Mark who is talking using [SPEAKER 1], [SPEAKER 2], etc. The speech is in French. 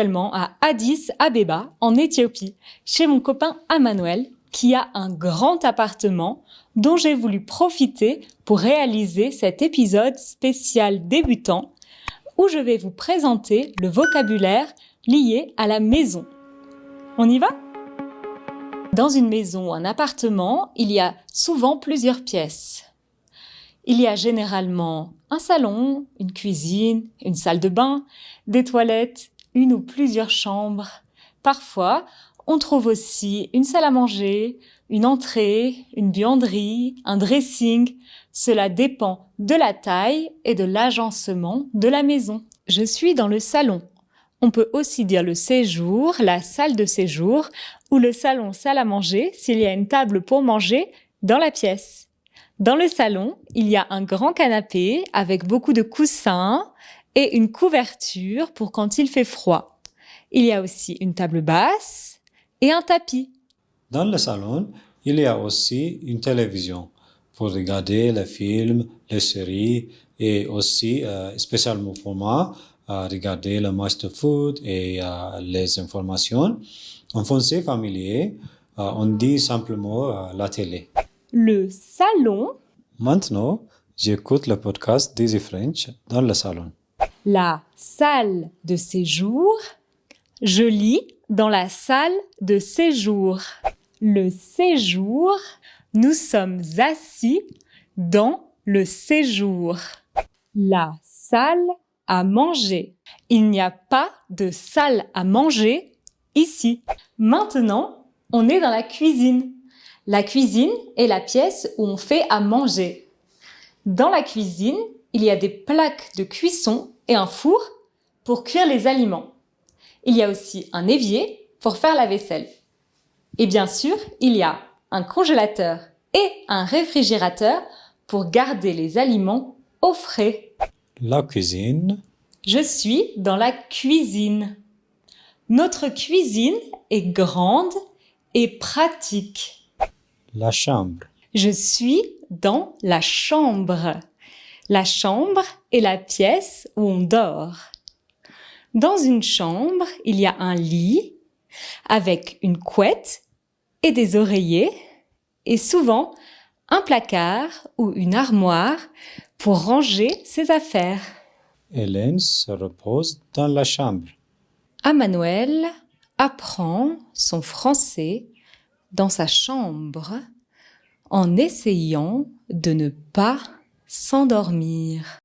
[SPEAKER 1] Actuellement à Addis Abeba, en Éthiopie, chez mon copain Emmanuel, qui a un grand appartement dont j'ai voulu profiter pour réaliser cet épisode spécial débutant où je vais vous présenter le vocabulaire lié à la maison. On y va ? Dans une maison ou un appartement, il y a souvent plusieurs pièces. Il y a généralement un salon, une cuisine, une salle de bain, des toilettes, une ou plusieurs chambres. Parfois, on trouve aussi une salle à manger, une entrée, une buanderie, un dressing. Cela dépend de la taille et de l'agencement de la maison. Je suis dans le salon. On peut aussi dire le séjour, la salle de séjour ou le salon salle à manger s'il y a une table pour manger dans la pièce. Dans le salon, il y a un grand canapé avec beaucoup de coussins et une couverture pour quand il fait froid. Il y a aussi une table basse et un tapis.
[SPEAKER 2] Dans le salon, il y a aussi une télévision pour regarder les films, les séries et aussi, spécialement pour moi, regarder le match de foot et les informations. En français familier, on dit simplement la télé.
[SPEAKER 1] Le salon,
[SPEAKER 2] Maintenant, j'écoute le podcast d'Easy French dans le salon.
[SPEAKER 1] la salle de séjour. Je lis dans la salle de séjour. Le séjour, nous sommes assis dans le séjour. La salle à manger. Il n'y a pas de salle à manger ici. Maintenant, on est dans la cuisine. La cuisine est la pièce où on fait à manger. Dans la cuisine, il y a des plaques de cuisson et un four pour cuire les aliments. Il y a aussi un évier pour faire la vaisselle. Et bien sûr, il y a un congélateur et un réfrigérateur pour garder les aliments au frais.
[SPEAKER 2] La cuisine,
[SPEAKER 1] Je suis dans la cuisine. Notre cuisine est grande et pratique.
[SPEAKER 2] la chambre,
[SPEAKER 1] Je suis dans la chambre. La chambre est la pièce où on dort. Dans une chambre, il y a un lit avec une couette et des oreillers et souvent un placard ou une armoire pour ranger ses affaires.
[SPEAKER 2] Hélène se repose dans la chambre.
[SPEAKER 1] Emmanuel apprend son français dans sa chambre en essayant de ne pas s'endormir.